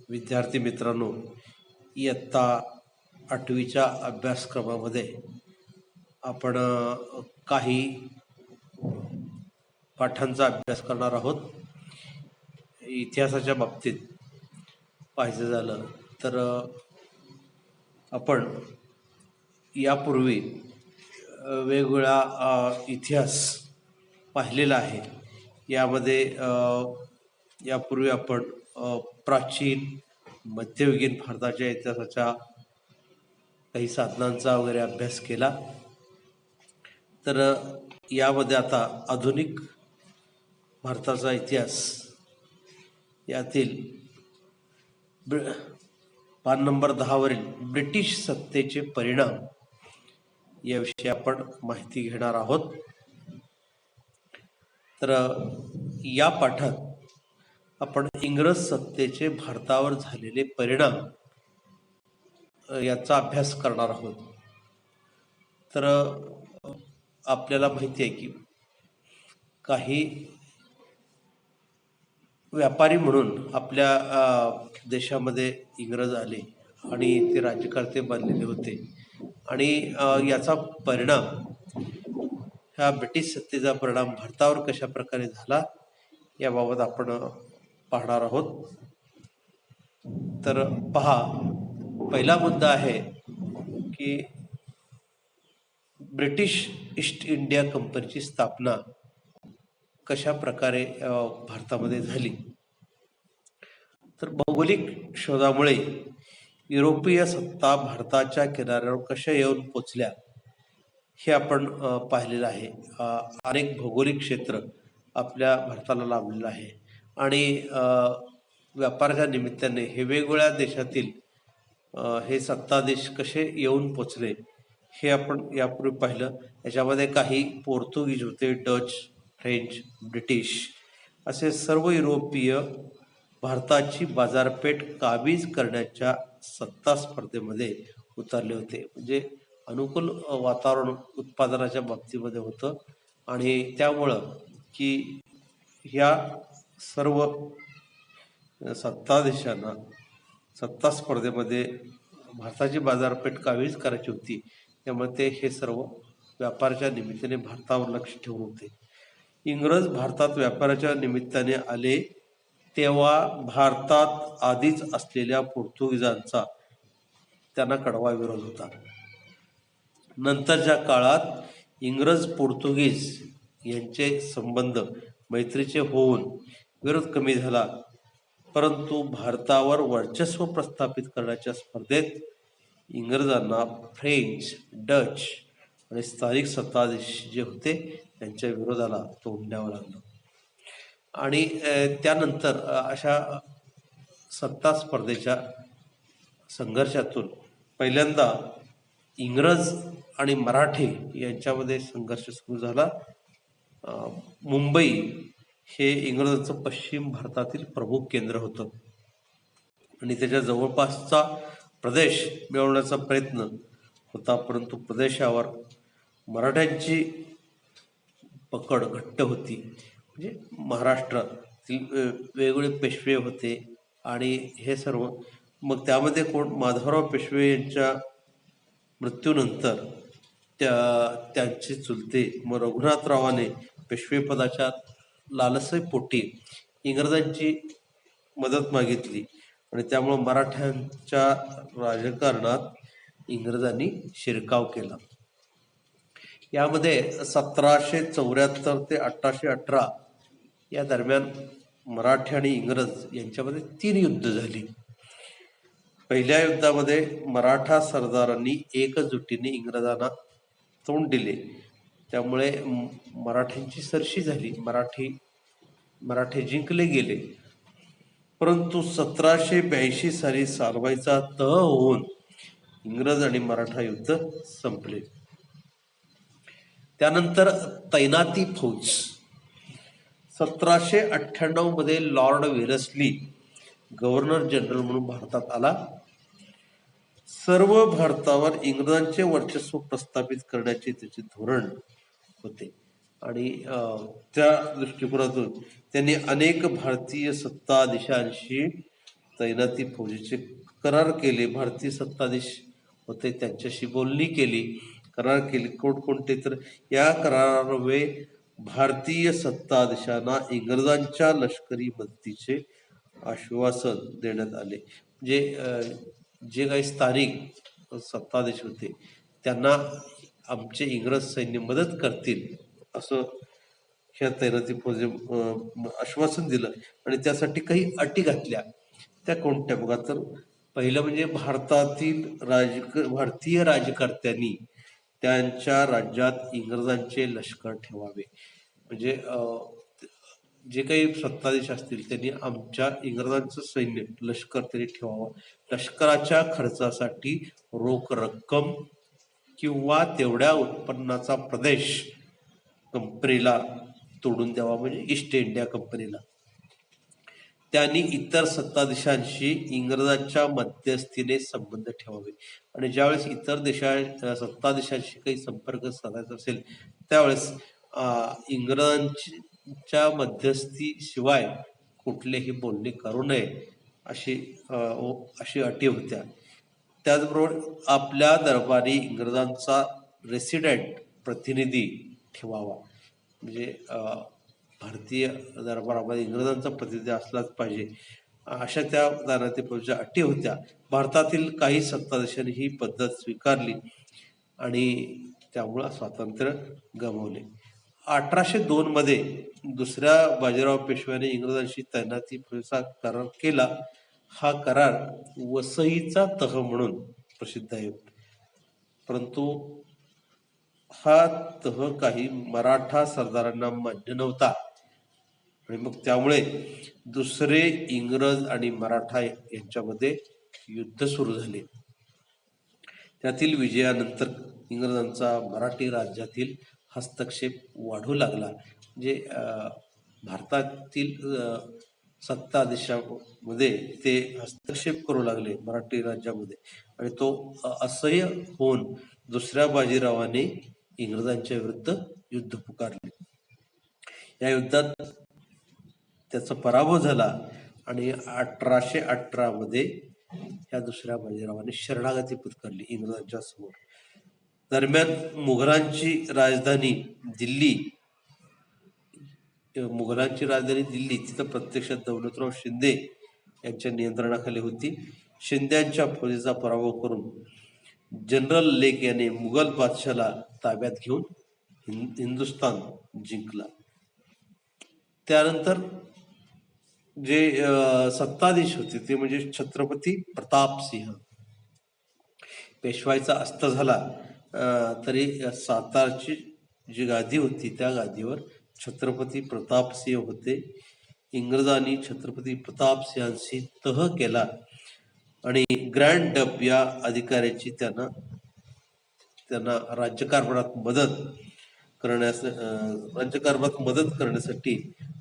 विद्यार्थी मित्रांनो, इयत्ता 8वीच्या अभ्यासक्रमामध्ये आपण काही पाठांचा अभ्यास करणार आहोत. इतिहासाच्या बाबतीत पाहायचं झालं तर आपण यापूर्वी वेगवेगळा इतिहास पाहिलेला आहे. यामध्ये यापूर्वी आपण प्राचीन मध्ययुगीन भारताच्या इतिहासाच्या काही साधनांचा वगैरे अभ्यास केला. तर यामध्ये आता आधुनिक भारताचा इतिहास यातील पान नंबर 10 वरील ब्रिटिश सत्तेचे परिणाम याविषयी आपण माहिती घेणार आहोत. तर या पाठात आपण इंग्रज सत्तेचे भारतावर झालेले परिणाम याचा अभ्यास करणार आहोत. तर आपल्याला माहिती आहे की काही व्यापारी म्हणून आपल्या देशामध्ये इंग्रज आले आणि ते राज्यकर्ते बनलेले होते आणि याचा परिणाम ह्या ब्रिटिश सत्तेचा परिणाम भारतावर कशा प्रकारे झाला याबाबत आपण पाहणार आहोत. तर पहा, पहिला मुद्दा आहे की ब्रिटिश ईस्ट इंडिया कंपनीची स्थापना कशा प्रकारे भारतामध्ये झाली. तर भौगोलिक शोधामुळे युरोपीय सत्ता भारताच्या किनाऱ्यावर कशा येऊन पोचल्या हे आपण पाहिलेलं आहे. अनेक भौगोलिक क्षेत्र आपल्या भारताला लाभलेलं आहे आणि व्यापाराच्या निमित्ताने हे वेगवेगळ्या देशातील हे सत्ताधीश कसे येऊन पोचले हे आपण यापूर्वी पाहिलं. याच्यामध्ये काही पोर्तुगीज होते, डच, फ्रेंच, ब्रिटिश असे सर्व युरोपीय भारताची बाजारपेठ काबीज करण्याच्या सत्ता स्पर्धेमध्ये उतरले होते. म्हणजे अनुकूल वातावरण उत्पादनाच्या बाबतीमध्ये होतं आणि त्यामुळं की ह्या सर्व सत्ताधीशांना सत्ता स्पर्धेमध्ये भारताची बाजारपेठ काबीज करायची होती. त्यामुळे ते हे सर्व व्यापाराच्या निमित्ताने भारतावर लक्ष ठेवून होते. इंग्रज भारतात व्यापाराच्या निमित्ताने आले तेव्हा भारतात आधीच असलेल्या पोर्तुगीजांचा त्यांना कडवा विरोध होता. नंतरच्या काळात इंग्रज पोर्तुगीज यांचे संबंध मैत्रीचे होऊन विरोध कमी झाला, परंतु भारतावर वर्चस्व प्रस्थापित करण्याच्या स्पर्धेत इंग्रजांना फ्रेंच, डच आणि स्थानिक सत्ताधीश जे होते त्यांच्या विरोधाला तोंड द्यावं लागलं. आणि त्यानंतर अशा सत्ता स्पर्धेच्या संघर्षातून पहिल्यांदा इंग्रज आणि मराठे यांच्यामध्ये संघर्ष सुरू झाला. मुंबई हे इंग्रजांचं पश्चिम भारतातील प्रमुख केंद्र होतं आणि त्याच्या जवळपासचा प्रदेश मिळवण्याचा प्रयत्न होता, परंतु प्रदेशावर मराठ्यांची पकड घट्ट होती. म्हणजे महाराष्ट्रातील वेगवेगळे पेशवे होते आणि हे सर्व मग त्यामध्ये कोण माधवराव पेशवे यांच्या मृत्यूनंतर त्यांचे चुलते मग रघुनाथरावाने पेशवेपदाच्या लालसेपोटी इंग्रजांची मदत मागितली आणि त्यामुळे मराठ्यांच्या राजकारणात इंग्रजांनी शिरकाव केला. यामध्ये 1774 ते 1818 या दरम्यान मराठे आणि इंग्रज यांच्यामध्ये 3 युद्ध झाली. पहिल्या युद्धामध्ये मराठा सरदारांनी एकजुटीने इंग्रजांना तोंड दिले, त्यामुळे मराठ्यांची सरशी झाली. मराठे जिंकले गेले, परंतु 1782 साली सालवाईचा तह होऊन इंग्रज आणि मराठा युद्ध संपले. त्यानंतर तैनाती फौज 1798 मध्ये लॉर्ड वेलस्ली गव्हर्नर जनरल म्हणून भारतात आला. सर्व भारतावर इंग्रजांचे वर्चस्व प्रस्थापित करण्याचे त्याचे धोरण होते आणि त्या दृष्टिकोनातून त्यांनी अनेक भारतीय सत्ताधीशांशी तैनाती फौजेचे करार केले. भारतीय सत्ताधीश होते त्यांच्याशी बोलणी केली, करार केले. कोणकोणते तर या करारान्वये भारतीय सत्ताधीशांना इंग्रजांच्या लष्करी मदतीचे आश्वासन देण्यात आले. जे काही स्थानिक सत्ताधीश होते त्यांना आमचे इंग्रज सैन्य मदत करतील असं ह्या तैनाती फौजे आश्वासन दिलं आणि त्यासाठी काही अटी घातल्या. त्या कोणत्या बघा तर पहिलं म्हणजे भारतीय राजकर्त्यांनी त्यांच्या राज्यात इंग्रजांचे लष्कर ठेवावे. म्हणजे जे काही सत्ताधीश असतील त्यांनी आमच्या इंग्रजांचं सैन्य लष्कर तरी ठेवावं. लष्कराच्या खर्चासाठी रोख रक्कम किंवा तेवढ्या उत्पन्नाचा प्रदेश कंपनीला तोडून द्यावा, म्हणजे ईस्ट इंडिया कंपनीला. त्यांनी इतर सत्ताधीशांशी इंग्रजांच्या मध्यस्थीने संबंध ठेवावे आणि ज्यावेळेस इतर सत्ताधीशांशी काही संपर्क साधायचा असेल त्यावेळेस इंग्रजांच्या मध्यस्थीशिवाय कुठलेही बोलणे करू नये अशी अटी होत्या. त्याचबरोबर आपल्या दरबारी इंग्रजांचा रेसिडेंट प्रतिनिधी ठेवावा. म्हणजे भारतीय दरबारामध्ये इंग्रजांचा प्रतिनिधी असलाच पाहिजे अशा त्या तैनाती फौजेच्या अटी होत्या. भारतातील काही सत्ताधीशांनी ही पद्धत स्वीकारली आणि त्यामुळं स्वातंत्र्य गमावले. 1802 मध्ये दुसऱ्या बाजीराव पेशव्याने इंग्रजांशी तैनाती फौजेचा करार केला. हा करार वसईचा तह म्हणून प्रसिद्ध आहे. परंतु हा तह काही मराठा सरदारांना मान्य नव्हता आणि मग त्यामुळे दुसरे इंग्रज आणि मराठा यांच्यामध्ये युद्ध सुरू झाले. त्यातील विजयानंतर इंग्रजांचा मराठी राज्यातील हस्तक्षेप वाढू लागला. म्हणजे भारतातील सत्ताधीशामध्ये ते हस्तक्षेप करू लागले मराठी राज्यामध्ये आणि तो असह्य होऊन दुसऱ्या बाजीरावाने इंग्रजांच्या विरुद्ध युद्ध पुकारले. या युद्धात त्याचा पराभव झाला आणि 1818 मध्ये या दुसऱ्या बाजीरावाने शरणागती पत्करली इंग्रजांच्या समोर. दरम्यान मुघलांची राजधानी दिल्ली तिथं प्रत्यक्षात दौलतराव शिंदे यांच्या नियंत्रणाखाली होती. शिंद्यांच्या फौजेचा पराभव करून जनरल लेक याने मुघल बादशाला ताब्यात घेऊन हिंदुस्थान जिंकला. त्यानंतर जे सत्ताधीश होते ते म्हणजे छत्रपती प्रताप सिंह. पेशवाईचा अस्त झाला तरी सातारची जी गादी होती त्या गादीवर छत्रपती प्रताप सिंह होते. इंग्रजांनी छत्रपती प्रताप सिंहांशी तह केला आणि ग्रँड डब या अधिकाऱ्याची त्यांना राज्यकारभारात मदत करण्यासाठी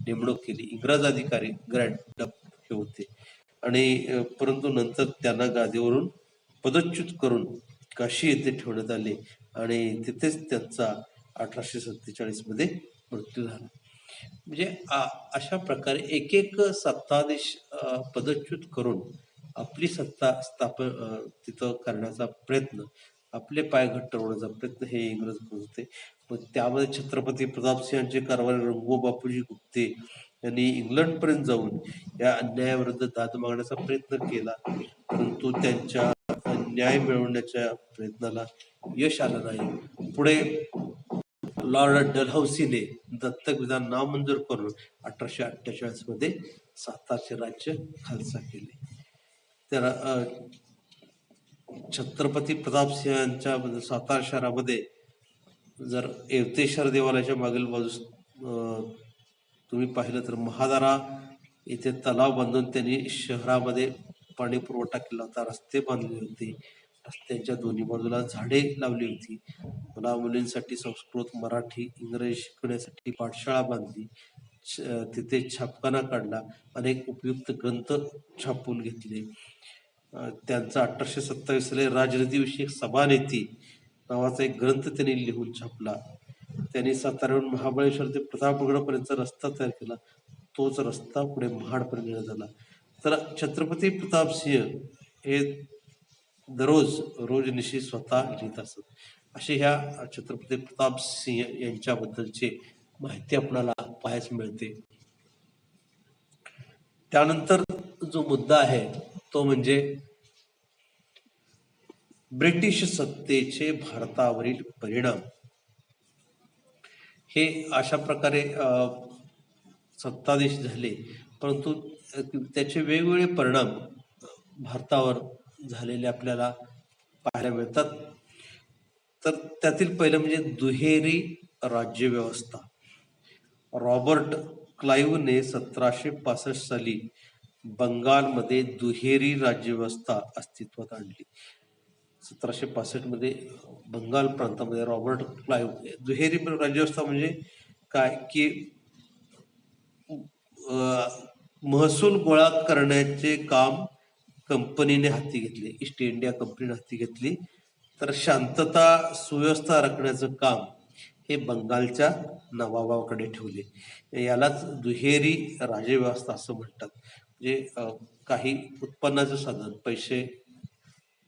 नेमणूक केली. इंग्रज अधिकारी ग्रँड डब हे होते आणि परंतु नंतर त्यांना गादीवरून पदच्युत करून काशी येथे ठेवण्यात आले आणि तिथेच त्यांचा 1847 मध्ये मृत्यू झाला. म्हणजे अशा प्रकारे एक सत्ताधीश पदच्युत करून आपली सत्ता तिथं करण्याचा प्रयत्न, आपले पाय घट्ट होण्याचा प्रयत्न हे इंग्रज करत होते. मग त्यामध्ये छत्रपती प्रताप सिंहांचे कारभारी रंगो बापूजी गुप्ते यांनी इंग्लंडपर्यंत जाऊन या अन्यायाविरुद्ध दाद मागण्याचा प्रयत्न केला, परंतु त्यांच्या न्याय मिळवण्याच्या प्रयत्नाला यश आलं नाही. पुढे लॉर्ड डलहौसीने दत्तक विधान नामंजूर करून 1848 मध्ये सातारचे राज्य खालसा केले. तर छत्रपती प्रताप सिंहांच्या सातारा शहरामध्ये जर येवतेश्वर देवालयाच्या मागील बाजूस तुम्ही पाहिलं तर महादारा इथे तलाव बांधून त्यांनी शहरामध्ये पाणी पुरवठा केला होता. रस्ते बांधले होते. रस्त्यांच्या दोन्ही बाजूला झाडे लावली होती. मुला मुलींसाठी संस्कृत, मराठी, इंग्रजी शिकवण्यासाठी पाठशाळा बांधली. तिथे छापखाना काढला. अनेक उपयुक्त ग्रंथ छापून घेतले. त्यांचा 1827 साली राजनीतीविषयक सभानेती नावाचा एक ग्रंथ त्यांनी लिहून छापला. त्यांनी साताऱ्याहून महाबळेश्वर ते प्रतापगडपर्यंतचा रस्ता तयार केला. तोच रस्ता पुढे महाडपर्यंत झाला. तर छत्रपती प्रताप सिंह हे रोजनिशी स्वतः लिहित असत. असे ह्या छत्रपती प्रताप सिंह यांच्याबद्दलची माहिती आपल्याला पाहायला मिळते. त्यानंतर जो मुद्दा आहे तो म्हणजे ब्रिटिश सत्तेचे भारतावरील परिणाम. हे अशा प्रकारे सत्ताधीश झाले, परंतु त्याचे वेगवेगळे परिणाम भारतावर झालेले आपल्याला पाहायला मिळतात. तर त्यातील पहिलं म्हणजे दुहेरी राज्यव्यवस्था. रॉबर्ट क्लाइव्हने 1765 साली बंगालमध्ये दुहेरी राज्यव्यवस्था अस्तित्वात आणली. 1765 मध्ये बंगाल प्रांतामध्ये रॉबर्ट क्लाइव्ह दुहेरी राज्यव्यवस्था म्हणजे काय की महसूल गोळा करण्याचे काम कंपनीने हाती घेतले, ईस्ट इंडिया कंपनीने हाती घेतली. तर शांतता सुव्यवस्था राखण्याचं काम हे बंगालच्या नवाबाकडे ठेवले. यालाच दुहेरी राज्यव्यवस्था असं म्हणतात. म्हणजे काही उत्पन्नाचं साधन पैसे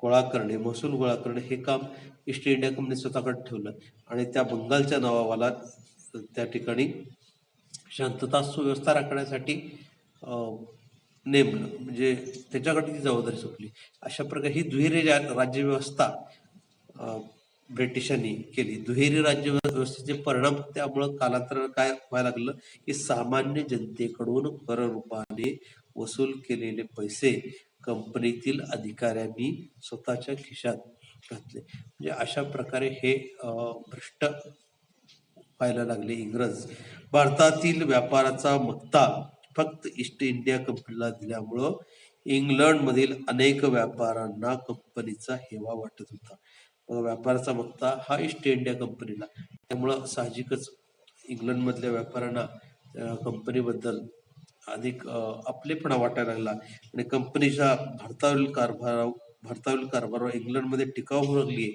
गोळा करणे, महसूल गोळा करणे हे काम ईस्ट इंडिया कंपनी स्वतःकडे ठेवलं आणि त्या बंगालच्या नवाबाला त्या ठिकाणी शांतता सुव्यवस्था राखण्यासाठी नेमलं, म्हणजे त्याच्याकडे ती जबाबदारी सोपली. अशा प्रकारे ही दुहेरी राज्यव्यवस्था ब्रिटिशांनी केली. दुहेरी राज्यव्यवस्थेचे परिणाम त्यामुळं कालांतरानं काय व्हायला लागलं की सामान्य जनतेकडून कर रूपाने वसूल केलेले पैसे कंपनीतील अधिकाऱ्यांनी स्वतःच्या खिशात घातले. म्हणजे अशा प्रकारे हे भ्रष्ट व्हायला लागले इंग्रज. भारतातील व्यापाराचा मक्ता फक्त ईस्ट इंडिया कंपनीला दिल्यामुळं इंग्लंडमधील अनेक व्यापाऱ्यांना कंपनीचा हेवा वाटत होता. व्यापाराचा मक्ता हा ईस्ट इंडिया कंपनीला, त्यामुळं साहजिकच इंग्लंडमधल्या व्यापाऱ्यांना कंपनीबद्दल अधिक आपलेपणा वाटायला लागला आणि कंपनीच्या भारतावरील कारभारावर इंग्लंडमध्ये टीका होऊ लागली.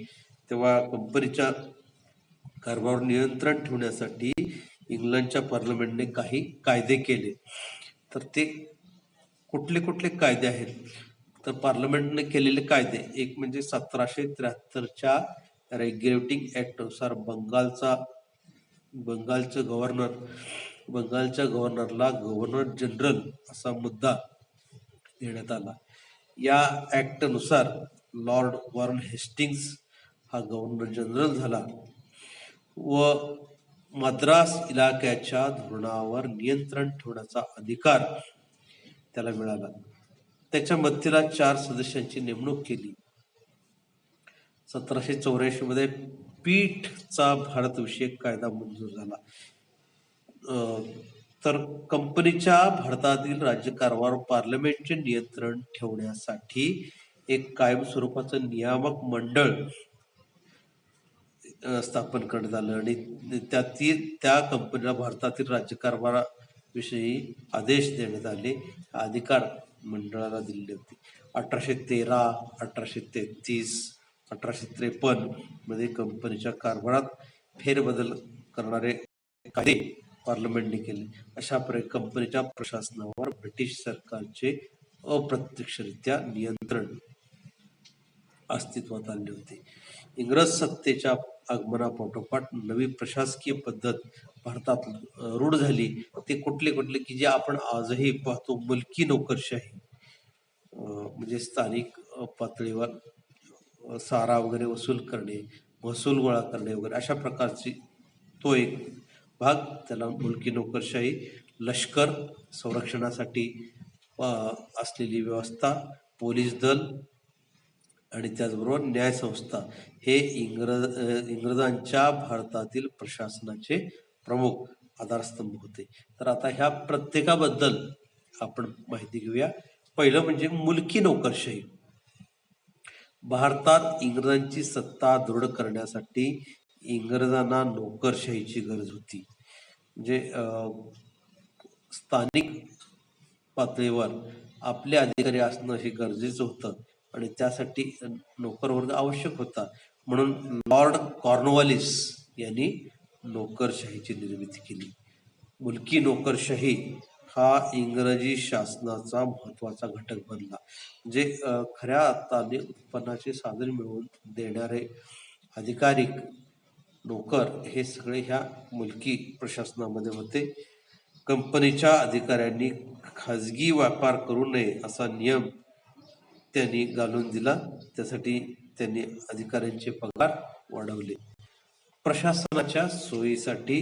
तेव्हा कंपनीच्या कारभारावर नियंत्रण ठेवण्यासाठी इंग्लंडच्या पार्लमेंटने काही कायदे केले. तर ते कुठले कुठले कायदे आहेत तर पार्लमेंटने केलेले कायदे, एक म्हणजे 1773च्या रेग्युलेटिंग ऍक्ट नुसार बंगालच्या गव्हर्नरला गव्हर्नर जनरल असा मुद्दा देण्यात आला. या ऍक्ट नुसार लॉर्ड वॉरन हेस्टिंग्स हा गव्हर्नर जनरल झाला व मद्रास इलाक्याच्या धोरणावर नियंत्रण ठेवण्याचा अधिकार त्याला मिळाला. त्याच्या मदतीला 4 सदस्यांची नेमणूक केली. 1784 मध्ये पीठचा भारतविषयक कायदा मंजूर झाला. तर कंपनीच्या भारतातील राज्यकारभार पार्लमेंटचे नियंत्रण ठेवण्यासाठी एक कायम स्वरूपाचं नियामक मंडळ स्थापन करण्यात आलं आणि त्या कंपनीला भारतातील राज्यकारभाराविषयी आदेश देण्यात आले. अधिकार मंडळाला दिलेले होते. 1813, 1833, 1853 मध्ये कंपनीच्या कारभारात फेरबदल करणारे कायदे पार्लमेंटने केले. अशा प्रकारे कंपनीच्या प्रशासनावर ब्रिटिश सरकारचे अप्रत्यक्षरित्या नियंत्रण अस्तित्वात आले होते. इंग्रज सत्तेच्या आगमनापाठोपाठ नवी प्रशासकीय पद्धत भारतात रूढ झाली. ते कुठले की जे आपण आजही पाहतो, मुलकी नोकरशाही. म्हणजे स्थानिक पातळीवर सारा वगैरे वसूल करणे, महसूल गोळा करणे वगैरे अशा प्रकारची तो एक भाग, त्याला मुलकी नोकरशाही. लष्कर संरक्षणासाठी असलेली व्यवस्था, पोलीस दल आणि त्याचबरोबर न्यायसंस्था हे इंग्रजांच्या भारतातील प्रशासनाचे प्रमुख आधारस्तंभ होते. तर आता ह्या प्रत्येकाबद्दल आपण माहिती घेऊया. पहिलं म्हणजे मुलकी नोकरशाही. भारतात इंग्रजांची सत्ता दृढ करण्यासाठी इंग्रजांना नोकरशाहीची गरज होती. म्हणजे स्थानिक पातळीवर आपले अधिकारी असणं हे गरजेचं होतं आणि त्यासाठी नोकर वर्ग आवश्यक होता. म्हणून लॉर्ड कॉर्नवॉलिस यांनी नोकरशाहीची निर्मिती केली. मुलकी नोकरशाही हा इंग्रजी शासनाचा महत्वाचा घटक बनला. म्हणजे खऱ्या अर्थाने उत्पन्नाचे साधन मिळवून देणारे अधिकारी नोकर हे सगळे ह्या मुलकी प्रशासनामध्ये होते. कंपनीच्या अधिकाऱ्यांनी खाजगी व्यापार करू नये असा नियम त्यांनी घालून दिला. त्यासाठी त्यांनी अधिकाऱ्यांचे पगार वाढवले. प्रशासनाच्या सोयीसाठी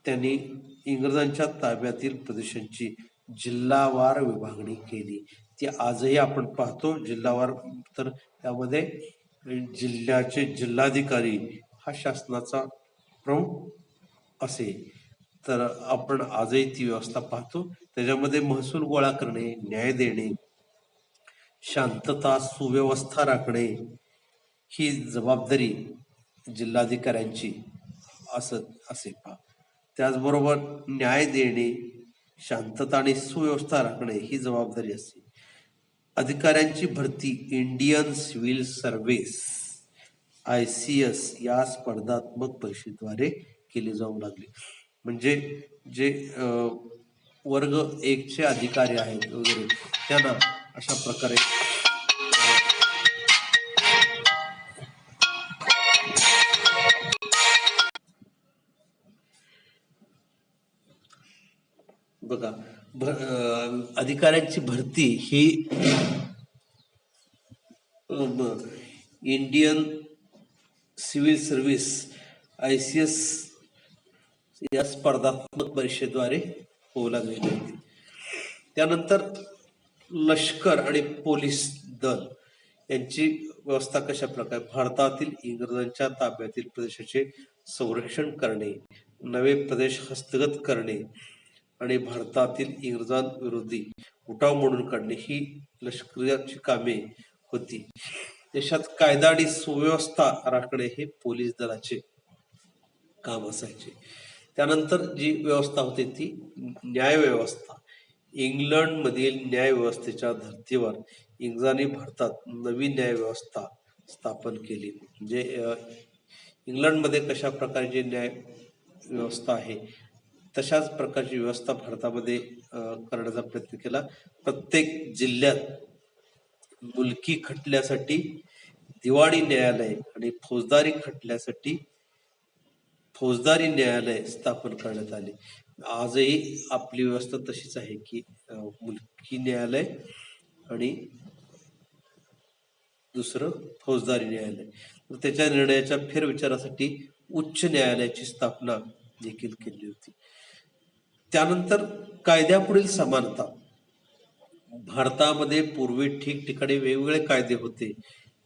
त्यांनी इंग्रजांच्या ताब्यातील प्रदेशांची जिल्हावार विभागणी केली. ती आजही आपण पाहतो जिल्हावार. तर त्यामध्ये जिल्ह्याचे जिल्हाधिकारी हा शासनाचा प्रमुख असे. तर आपण आजही ती व्यवस्था पाहतो. त्याच्यामध्ये महसूल गोळा करणे, न्याय देणे, शांतता सुव्यवस्था राखणे ही जबाबदारी जिल्हाधिकाऱ्यांची असे पहा. त्याचबरोबर न्याय देणे, शांतता आणि सुव्यवस्था राखणे ही जबाबदारी असते. अधिकाऱ्यांची भरती इंडियन सिव्हिल सर्व्हिस ICS या स्पर्धात्मक परीक्षेद्वारे केली जाऊ लागली. म्हणजे जे वर्ग 1चे अधिकारी आहेत वगैरे त्यांना अशा प्रकारे बघा अधिकाऱ्यांची भरती ही इंडियन सिव्हिल सर्व्हिस ICS या स्पर्धात्मक परीक्षेद्वारे होऊ लागली होती. त्यानंतर लष्कर आणि पोलीस दल यांची व्यवस्था कशा प्रकारे? भारतातील इंग्रजांच्या ताब्यातील प्रदेशाचे संरक्षण करणे, नवे प्रदेश हस्तगत करणे आणि भारतातील इंग्रजांविरोधी उठाव मोडून काढणे ही लष्कराची कामे होती. देशात कायदा आणि सुव्यवस्था राखणे हे पोलीस दलाचे काम असायचे. त्यानंतर जी व्यवस्था होती ती न्याय व्यवस्था. इंग्लंडमधील न्याय व्यवस्थेच्या धर्तीवर इंग्रजांनी भारतात नवी न्याय व्यवस्था स्थापन केली. म्हणजे इंग्लंडमध्ये कशा प्रकारची न्याय व्यवस्था आहे तशाच प्रकारची व्यवस्था भारतामध्ये करण्याचा प्रयत्न केला. प्रत्येक जिल्ह्यात मुलकी खटल्यासाठी दिवाणी न्यायालय आणि फौजदारी खटल्यासाठी फौजदारी न्यायालय स्थापन करण्यात आले. आजही आपली व्यवस्था तशीच आहे की मुलकी न्यायालय आणि दुसरं फौजदारी न्यायालय. त्याच्या निर्णयाच्या फेरविचारासाठी उच्च न्यायालयाची स्थापना देखील केली होती. त्यानंतर कायद्यापुढील समानता. भारतामध्ये पूर्वी ठिकठिकाणी वेगवेगळे कायदे होते.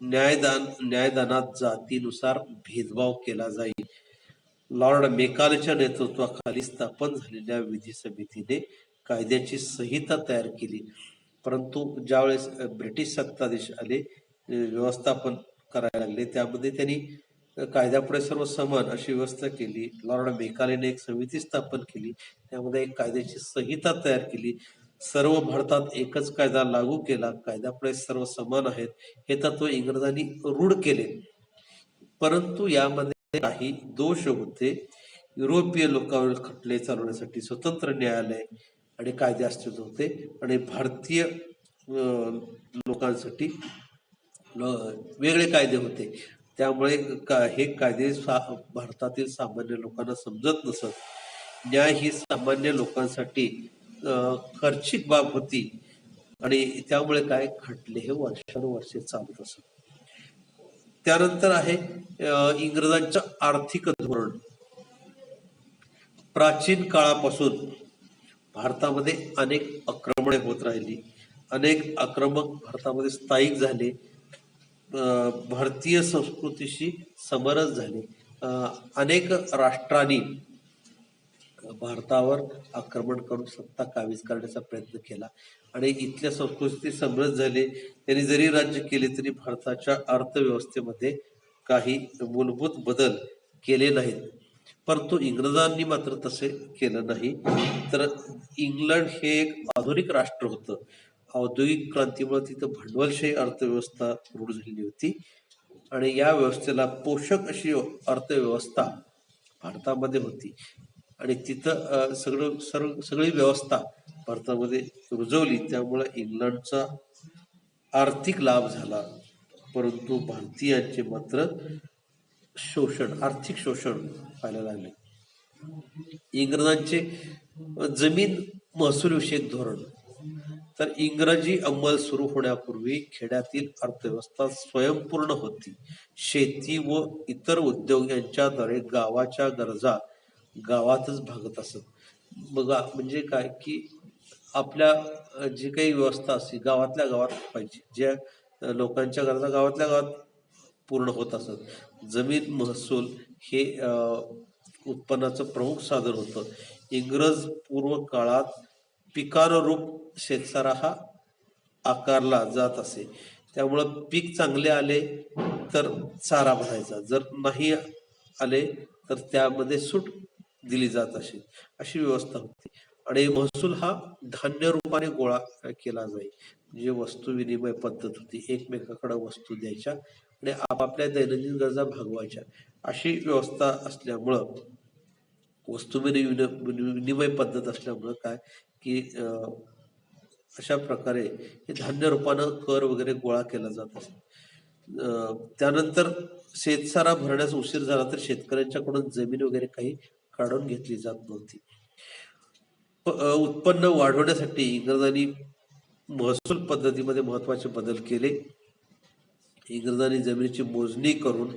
न्यायदानात जातीनुसार भेदभाव केला जाई. लॉर्ड मेकालेच्या नेतृत्वाखाली स्थापन झालेल्या विधी समितीने कायद्याची संहिता तयार केली. परंतु ज्यावेळेस ब्रिटिश सत्ताधीश आले, व्यवस्थापन करायला लागले, त्यामध्ये त्यांनी कायद्यापुढे सर्व समान अशी व्यवस्था केली. लॉर्ड मेकालेने एक समिती स्थापन केली, त्यामध्ये एक कायद्याची संहिता तयार केली. सर्व भारतात एकच कायदा लागू केला. कायद्यापुढे सर्व समान आहेत हे तत्व इंग्रजांनी रूढ केले. परंतु यामध्ये काही दोष होते. युरोपीय लोकांवर खटले चालवण्यासाठी स्वतंत्र न्यायालय आणि कायदे अस्तित्वात होते आणि भारतीय लोकांसाठी वेगळे कायदे होते. त्यामुळे हे कायदे भारतातील सामान्य लोकांना समजत नसत. न्याय ही सामान्य लोकांसाठी खर्चिक बाब होती आणि त्यामुळे काय खटले हे वर्षानुवर्षे चालत असत. त्यानंतर आहे इंग्रजांचं आर्थिक धोरण. प्राचीन काळापासून भारतामध्ये अनेक आक्रमणे होत राहिली. अनेक आक्रमक भारतामध्ये स्थायिक झाले. भारतीय संस्कृतीशी समरस झाले. अनेक राष्ट्रांनी भारतावर आक्रमण करून सत्ता काबीज करण्याचा प्रयत्न केला आणि इथल्या संस्कृती समरस झाले. त्यांनी जरी राज्य केले तरी भारताच्या अर्थव्यवस्थेमध्ये काही मूलभूत बदल केले नाहीत. परंतु इंग्रजांनी मात्र तसे केलं नाही. तर इंग्लंड हे एक आधुनिक राष्ट्र होतं. औद्योगिक क्रांतीमुळे तिथं भांडवलशाही अर्थव्यवस्था रूढ झालेली होती आणि या व्यवस्थेला पोषक अशी अर्थव्यवस्था भारतामध्ये होती आणि तिथं सगळी व्यवस्था भारतामध्ये रुजवली, त्यामुळे इंग्लंडचा आर्थिक लाभ झाला, परंतु भारतीयांचे मात्र आर्थिक शोषण व्हायला लागले. इंग्रजांचे जमीन महसूल विषयक धोरण. तर इंग्रजी अंमल सुरू होण्यापूर्वी खेड्यातील अर्थव्यवस्था स्वयंपूर्ण होती. शेती व इतर उद्योग यांच्याद्वारे गावाच्या गरजा गावातच भागत असत. बघा म्हणजे काय की आपल्या जी काही व्यवस्था असते गावातल्या गावात पाहिजे, ज्या लोकांच्या गरजा गावातल्या गावात पूर्ण होत असत. जमीन महसूल हे उत्पन्नाचं प्रमुख साधन होतं. इंग्रज पूर्व काळात पिकानुरूप शेतसारा हा आकारला जात असे. त्यामुळं पीक चांगले आले तर चारा भरायचा, जर नाही आले तर त्यामध्ये सूट दिली जात असे, अशी व्यवस्था होती. आणि महसूल हा धान्य रूपाने गोळा केला जाई, म्हणजे वस्तू विनिमय पद्धत होती. एकमेकाकडे वस्तू द्यायच्या आणि आपापल्या दैनंदिन गरजा भागवायच्या, अशी व्यवस्था असल्यामुळं वस्तू विनिमय पद्धत असल्यामुळं काय की अशा प्रकारे हे धान्य रूपानं कर वगैरे गोळा केला जात असे. त्यानंतर शेतसारा भरण्यास उशीर झाला तर शेतकऱ्यांच्याकडून जमीन वगैरे काही काढून घेतली जात नव्हती. उत्पन्न वाढवण्यासाठी इंग्रजांनी महसूल पद्धतीमध्ये महत्वाचे बदल केले. इंग्रजांनी जमिनीची मोजणी करून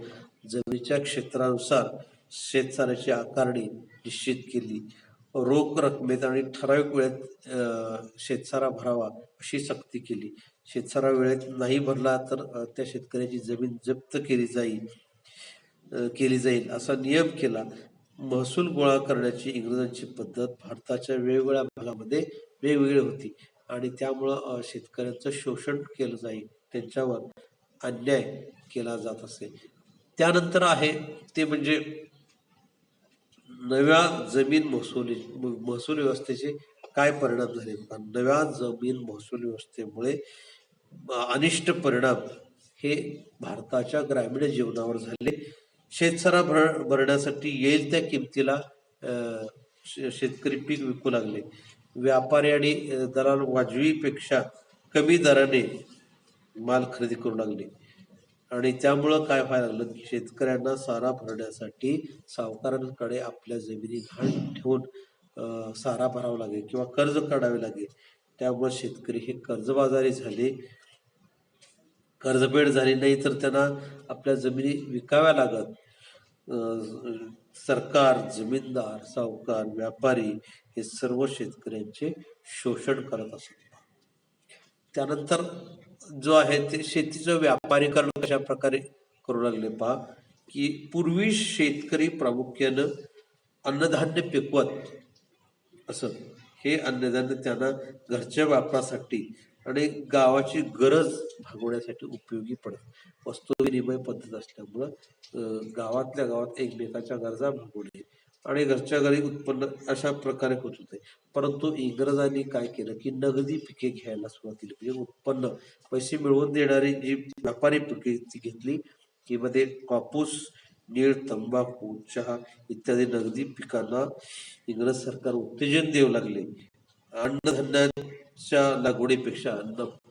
जमिनीच्या क्षेत्रानुसार शेतसाऱ्याची आकारणी निश्चित केली. रोख रकमेत आणि ठराविक वेळेत शेतसारा भरावा अशी सक्ती केली. शेतसारा वेळेत नाही भरला तर त्या शेतकऱ्याची जमीन जप्त केली जाईल असा नियम केला. महसूल गोळा करण्याची इंग्रजांची पद्धत भारताच्या वेगवेगळ्या भागामध्ये वेगवेगळी होती आणि त्यामुळं शेतकऱ्यांचं शोषण केलं जाईल, त्यांच्यावर अन्याय केला जात असे. त्यानंतर आहे ते म्हणजे नव्या जमीन महसूल व्यवस्थेचे काय परिणाम झाले. नव्या जमीन महसूल व्यवस्थेमुळे अनिष्ट परिणाम हे भारताच्या ग्रामीण जीवनावर झाले. शेतसारा भरण्यासाठी येईल त्या किमतीला शेतकरी पीक विकू लागले. व्यापारी आणि दलाल वाजवीपेक्षा कमी दराने माल खरेदी करू लागले आणि त्यामुळं काय व्हायला लागलं की शेतकऱ्यांना सारा भरण्यासाठी सावकारांकडे आपल्या जमिनी गहाण ठेवून सारा भरावा लागेल किंवा कर्ज काढावे लागेल. त्यामुळे शेतकरी हे कर्जबाजारी झाले. कर्जफेड झाली नाही तर त्यांना आपल्या जमिनी विकाव्या लागत. सरकार, जमीनदार, सावकार, व्यापारी हे सर्व शेतकऱ्यांचे शोषण करत असत. त्यानंतर जो आहे ते शेतीचं व्यापारीकरण कशा प्रकारे करू लागले पहा की पूर्वी शेतकरी प्रामुख्यानं अन्नधान्य पिकवत असत. हे अन्नधान्य त्यांना घरच्या वापरासाठी आणि गावाची गरज भागवण्यासाठी उपयोगी पडत. वस्तू विनिमय पद्धत असल्यामुळं गावातल्या गावात एकमेकाच्या गरजा भागवणे आणि घरच्या घरी उत्पन्न अशा प्रकारे होत होते. परंतु इंग्रजांनी काय केलं की नगदी पिके घ्यायला सुरुवात केली, म्हणजे उत्पन्न पैसे मिळवून देणारी जी व्यापारी पिके ती घेतली, की मध्ये कापूस, नीळ, तंबाखू, चहा इत्यादी नगदी पिकांना इंग्रज सरकार उत्तेजन देऊ लागले. अन्नधान्याच्या लागवडीपेक्षा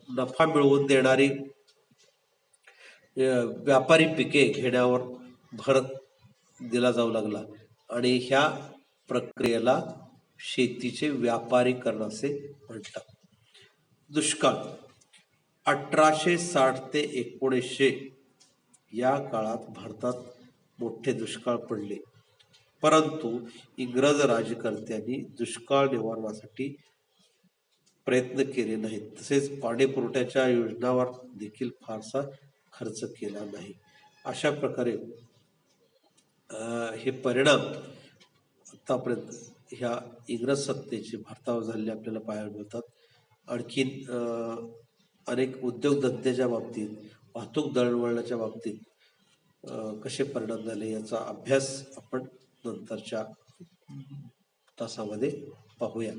नफा मिळवून देणारी व्यापारी पिके घेण्यावर भर दिला जाऊ लागला आणि ह्या प्रक्रियेला शेतीचे व्यापारीकरण असे म्हणतात. दुष्काळ 1860 ते 1900 या काळात भारतात मोठे दुष्काळ पडले, परंतु इंग्रज राज्यकर्त्यांनी दुष्काळ निवारणासाठी प्रयत्न केले नाहीत. तसेच पाणी पुरवठ्याच्या योजनांवर देखील फारसा खर्च केला नाही. अशा प्रकारे हे परिणाम आतापर्यंत ह्या इंग्रज सत्तेचे भारतावर झालेले आपल्याला पाहायला मिळतात. आणखीन अनेक उद्योगधंद्याच्या बाबतीत, वाहतूक दळणवळणाच्या बाबतीत कसे परिणाम झाले याचा अभ्यास आपण नंतरच्या तासामध्ये पाहूया.